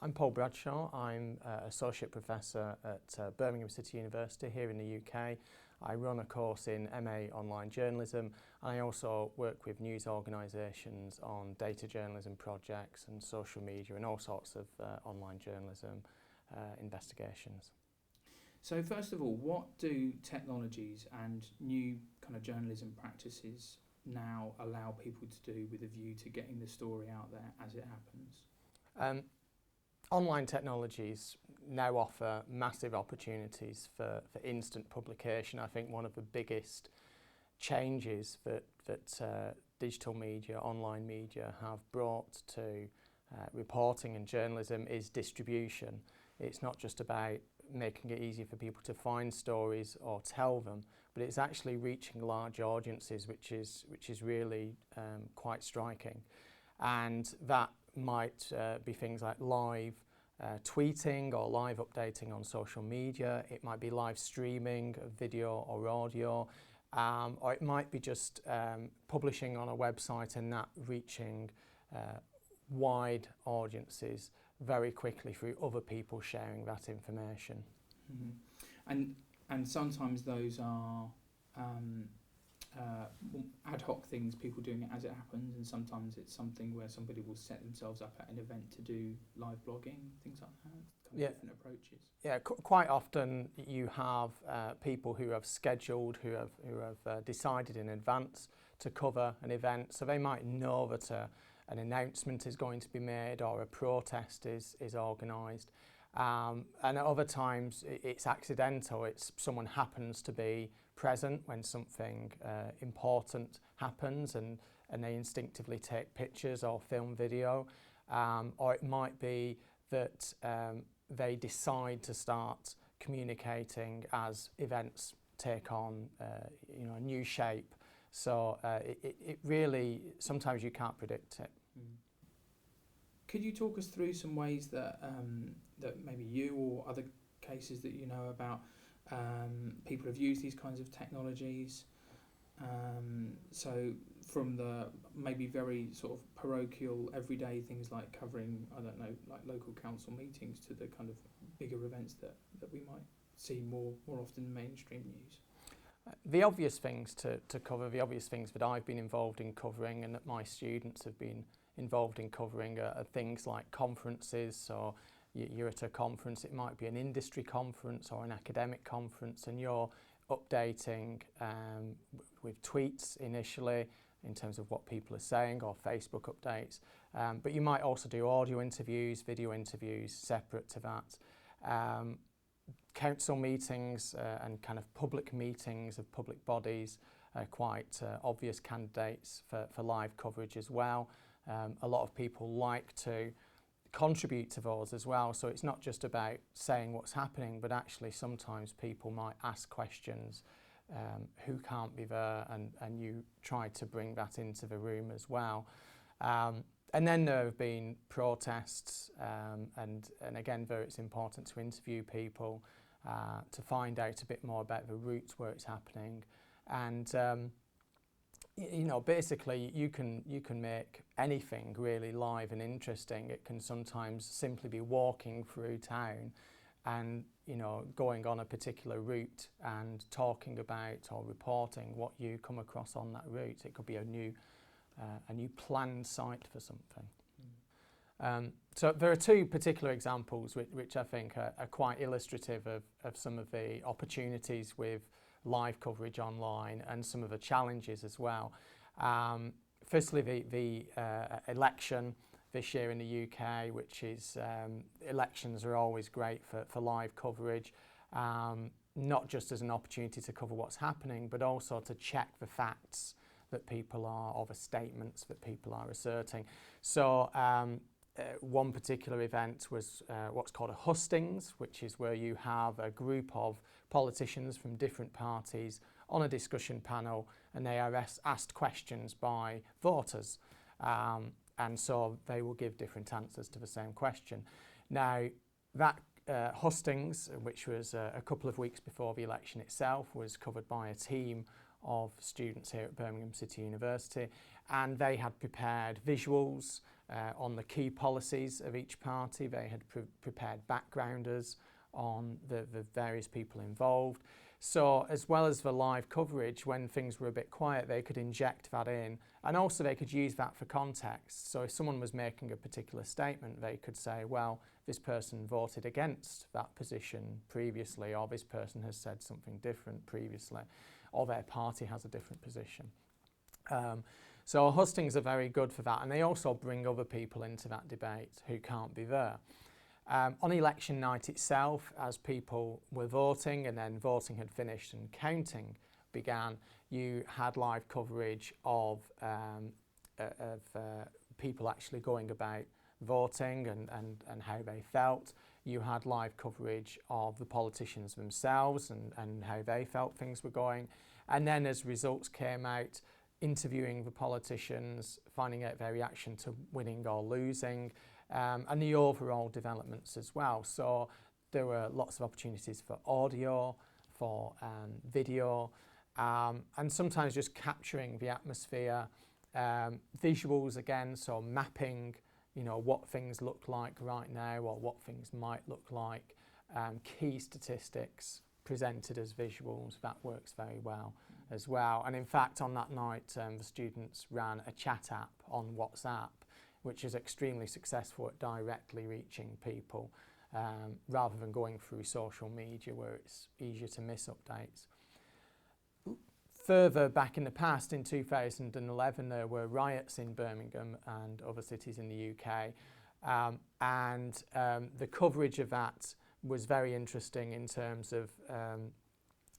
I'm Paul Bradshaw. I'm Associate Professor at Birmingham City University here in the UK. I run a course in MA Online Journalism, and I also work with news organisations on data journalism projects and social media and all sorts of online journalism investigations. So first of all, what do technologies and new kind of journalism practices now allow people to do with a view to getting the story out there as it happens? Online technologies now offer massive opportunities for instant publication. I think one of the biggest changes that digital media, online media have brought to reporting and journalism is distribution. It's not just about making it easier for people to find stories or tell them, but it's actually reaching large audiences, which is really quite striking. And that might be things like live tweeting or live updating on social media. It might be live streaming of video or audio, or it might be just publishing on a website and that reaching wide audiences very quickly through other people sharing that information. Mm-hmm. And sometimes those are ad hoc things, people doing it as it happens, and sometimes it's something where somebody will set themselves up at an event to do live blogging, things like that, kind of different approaches. Yeah, quite often you have people who have scheduled, who have decided in advance to cover an event, so they might know that an announcement is going to be made or a protest is organised. And at other times it's accidental. It's someone happens to be present when something important happens and they instinctively take pictures or film video. Or it might be that they decide to start communicating as events take on a new shape. So it really, sometimes you can't predict it. Mm. Could you talk us through some ways that that maybe you or other cases that you know about people have used these kinds of technologies? So from the maybe very sort of parochial everyday things like covering, I don't know, like local council meetings, to the kind of bigger events that we might see more often in mainstream news. The obvious things to cover, the obvious things that I've been involved in covering and that my students have been involved in covering are things like conferences. So you're at a conference, it might be an industry conference or an academic conference, and you're updating with tweets initially in terms of what people are saying, or Facebook updates. But you might also do audio interviews, video interviews separate to that. Council meetings and kind of public meetings of public bodies are quite obvious candidates for live coverage as well. A lot of people like to contribute to those as well, so it's not just about saying what's happening, but actually sometimes people might ask questions who can't be there, and you try to bring that into the room as well. And then there have been protests, and again there it's important to interview people to find out a bit more about the routes where it's happening. And basically you can make anything really live and interesting. It can sometimes simply be walking through town and going on a particular route and talking about or reporting what you come across on that route. It could be a new planned site for something. So there are two particular examples which I think are quite illustrative of some of the opportunities with live coverage online and some of the challenges as well. Firstly, the election this year in the UK, which is elections are always great for live coverage, not just as an opportunity to cover what's happening, but also to check the facts that people are, or the statements that people are asserting. So one particular event was what's called a hustings, which is where you have a group of politicians from different parties on a discussion panel, and they are asked questions by voters. And so they will give different answers to the same question. Now, that hustings, which was a couple of weeks before the election itself, was covered by a team of students here at Birmingham City University, and they had prepared visuals on the key policies of each party. They had prepared backgrounders on the various people involved. So as well as the live coverage, when things were a bit quiet, they could inject that in, and also they could use that for context. So if someone was making a particular statement, they could say, well, this person voted against that position previously, or this person has said something different previously, or their party has a different position. So hustings are very good for that, and they also bring other people into that debate who can't be there. On election night itself, as people were voting and then voting had finished and counting began, you had live coverage of people actually going about voting and how they felt. You had live coverage of the politicians themselves and how they felt things were going. And then as results came out, interviewing the politicians, finding out their reaction to winning or losing, and the overall developments as well. So there were lots of opportunities for audio, for video, and sometimes just capturing the atmosphere, visuals again, so mapping, you know, what things look like right now or what things might look like, key statistics presented as visuals. That works very well as well. And in fact, on that night, the students ran a chat app on WhatsApp, which is extremely successful at directly reaching people, rather than going through social media where it's easier to miss updates. Further back in the past, in 2011, there were riots in Birmingham and other cities in the UK, and the coverage of that was very interesting in terms of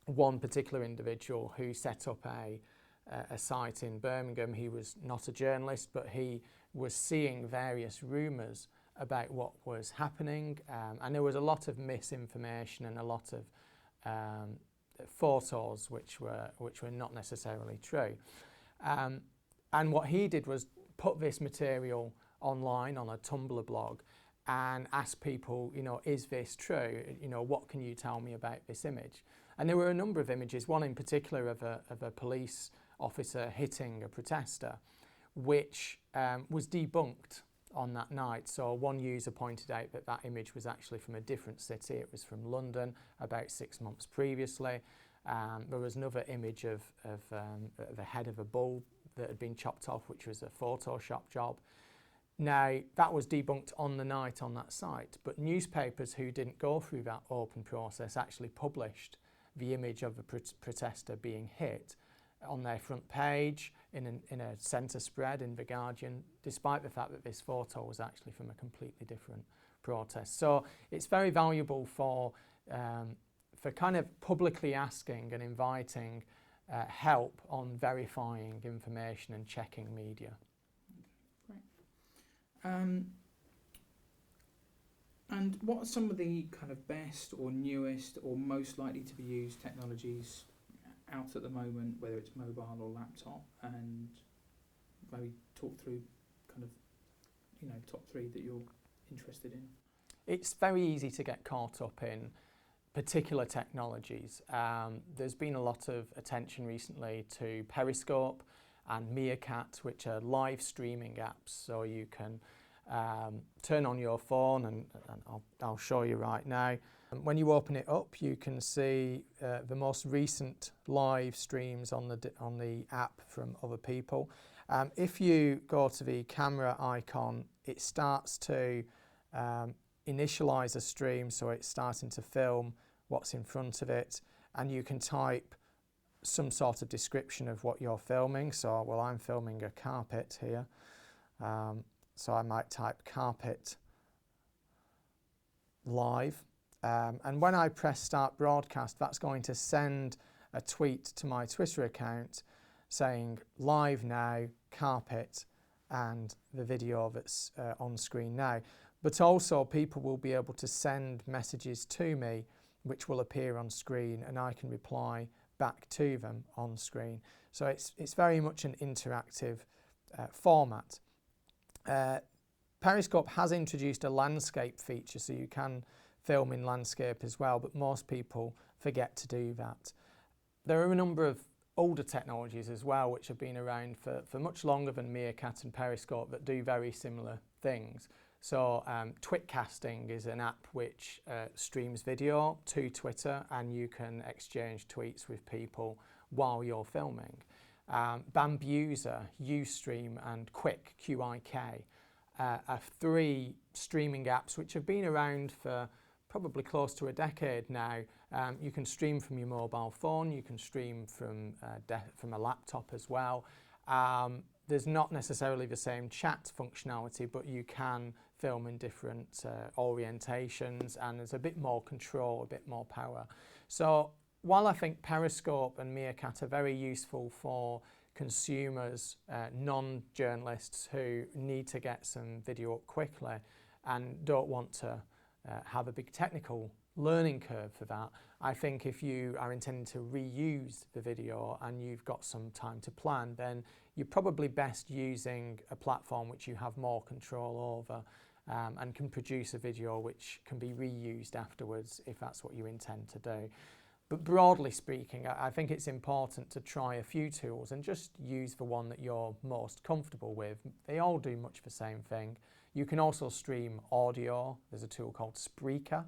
one particular individual who set up a site in Birmingham. He was not a journalist, but he was seeing various rumours about what was happening, and there was a lot of misinformation and a lot of photos which were not necessarily true. And what he did was put this material online on a Tumblr blog and ask people, you know, is this true? You know, what can you tell me about this image? And there were a number of images, one in particular of a police officer hitting a protester, which was debunked on that night. So one user pointed out that that image was actually from a different city. It was from London about 6 months previously. There was another image of the head of a bull that had been chopped off, which was a Photoshop job. Now, that was debunked on the night on that site, but newspapers who didn't go through that open process actually published the image of the protester being hit on their front page, in a centre spread in The Guardian, despite the fact that this photo was actually from a completely different protest. So it's very valuable for kind of publicly asking and inviting help on verifying information and checking media. Great. And what are some of the kind of best or newest or most likely to be used technologies out at the moment, whether it's mobile or laptop, and maybe talk through kind of, you know, top three that you're interested in? It's very easy to get caught up in particular technologies. There's been a lot of attention recently to Periscope and Meerkat, which are live streaming apps. So you can turn on your phone, and I'll show you right now. When you open it up, you can see the most recent live streams on the app from other people. If you go to the camera icon, it starts to initialize a stream, so it's starting to film what's in front of it, and you can type some sort of description of what you're filming. So, well, I'm filming a carpet here, so I might type carpet live, and when I press start broadcast, that's going to send a tweet to my Twitter account saying live now, carpet, and the video that's on screen now. But also people will be able to send messages to me which will appear on screen, and I can reply back to them on screen. So it's very much an interactive format. Periscope has introduced a landscape feature, so you can film in landscape as well, but most people forget to do that. There are a number of older technologies as well, which have been around for much longer than Meerkat and Periscope, that do very similar things. So Twitcasting is an app which streams video to Twitter, and you can exchange tweets with people while you're filming. Bambuser, Ustream and Quick, QIK, are three streaming apps which have been around for probably close to a decade now. You can stream from your mobile phone, you can stream from a laptop as well. There's not necessarily the same chat functionality, but you can film in different orientations, and there's a bit more control, a bit more power. So while I think Periscope and Meerkat are very useful for consumers, non-journalists who need to get some video up quickly and don't want to have a big technical learning curve for that, I think if you are intending to reuse the video and you've got some time to plan, then you're probably best using a platform which you have more control over and can produce a video which can be reused afterwards if that's what you intend to do. But broadly speaking, I think it's important to try a few tools and just use the one that you're most comfortable with. They all do much the same thing. You can also stream audio. There's a tool called Spreaker,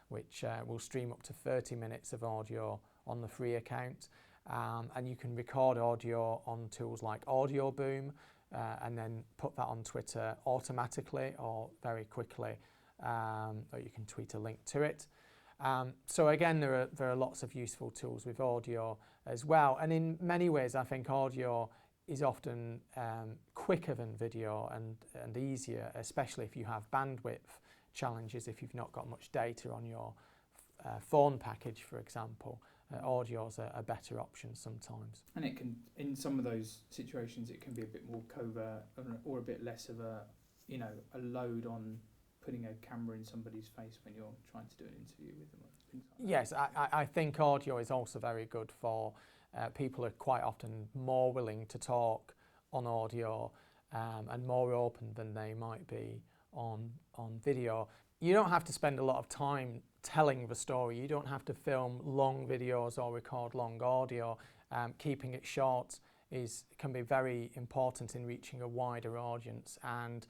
which will stream up to 30 minutes of audio on the free account. And you can record audio on tools like Audio Boom and then put that on Twitter automatically or very quickly, or you can tweet a link to it. So again, there are lots of useful tools with audio as well. And in many ways, I think audio is often quicker than video and easier, especially if you have bandwidth challenges, if you've not got much data on your phone package, for example. Audio is a better option sometimes. And it can, in some of those situations, it can be a bit more covert or a bit less of a load on putting a camera in somebody's face when you're trying to do an interview with them. Things like yes, I think audio is also very good for people who are quite often more willing to talk on audio and more open than they might be on video. You don't have to spend a lot of time telling the story. You don't have to film long videos or record long audio. Keeping it short can be very important in reaching a wider audience, and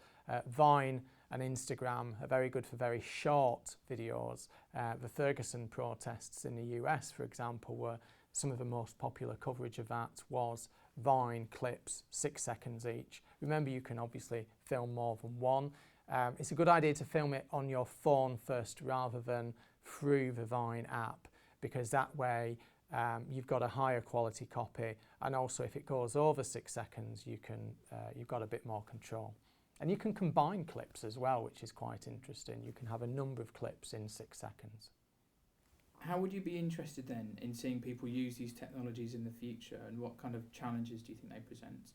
Vine and Instagram are very good for very short videos. The Ferguson protests in the US, for example, were some of the most popular coverage of that was Vine clips, 6 seconds each. Remember, you can obviously film more than one. It's a good idea to film it on your phone first rather than through the Vine app, because that way you've got a higher quality copy, and also if it goes over 6 seconds you've got a bit more control. And you can combine clips as well, which is quite interesting. You can have a number of clips in 6 seconds. How would you be interested then in seeing people use these technologies in the future, and what kind of challenges do you think they present?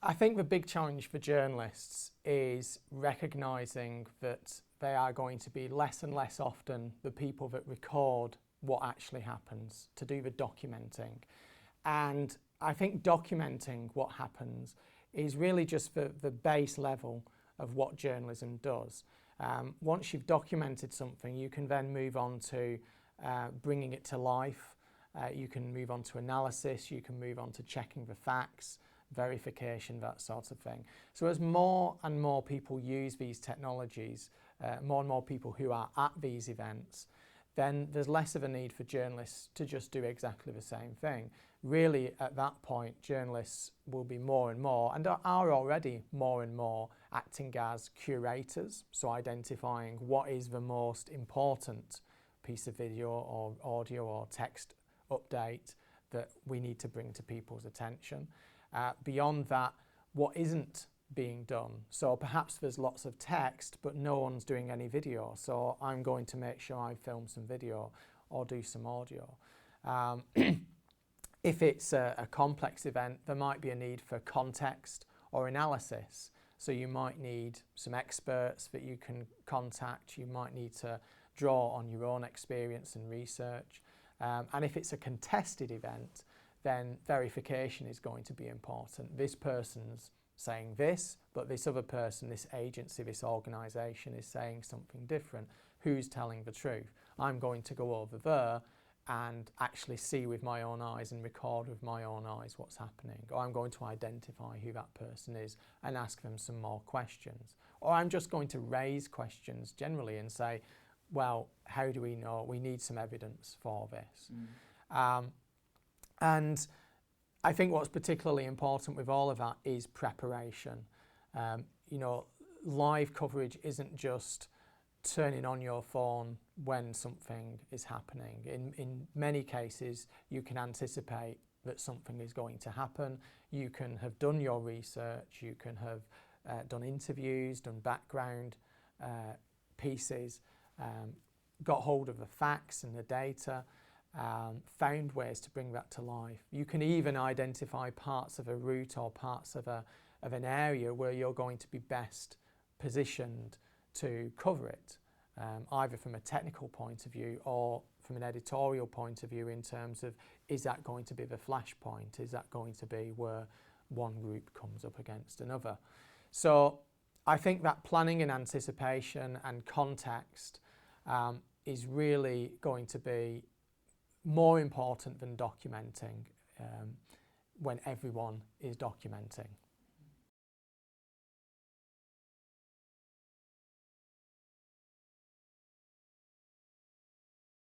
I think the big challenge for journalists is recognising that they are going to be less and less often the people that record what actually happens, to do the documenting. And I think documenting what happens is really just the base level of what journalism does. Once you've documented something, you can then move on to bringing it to life. You can move on to analysis, you can move on to checking the facts, verification, that sort of thing. So as more and more people use these technologies, more and more people who are at these events, then there's less of a need for journalists to just do exactly the same thing. Really, at that point, journalists will be more and more, and are already more and more, acting as curators, so identifying what is the most important piece of video or audio or text update that we need to bring to people's attention. Beyond that, what isn't being done? So perhaps there's lots of text, but no one's doing any video. So I'm going to make sure I film some video or do some audio. If it's a complex event, there might be a need for context or analysis. So you might need some experts that you can contact. You might need to draw on your own experience and research. And if it's a contested event, then verification is going to be important. This person's saying this, but this other person, this agency, this organisation is saying something different. Who's telling the truth? I'm going to go over there and actually see with my own eyes and record with my own eyes what's happening. Or I'm going to identify who that person is and ask them some more questions. Or I'm just going to raise questions generally and say, well, how do we know? We need some evidence for this. And I think what's particularly important with all of that is preparation. You know, live coverage isn't just turning on your phone when something is happening. In many cases, you can anticipate that something is going to happen. You can have done your research, you can have done interviews, done background pieces, got hold of the facts and the data, found ways to bring that to life. You can even identify parts of a route or parts of an area where you're going to be best positioned to cover it, either from a technical point of view or from an editorial point of view, in terms of, is that going to be the flashpoint? Is that going to be where one group comes up against another? So I think that planning and anticipation and context is really going to be more important than documenting when everyone is documenting.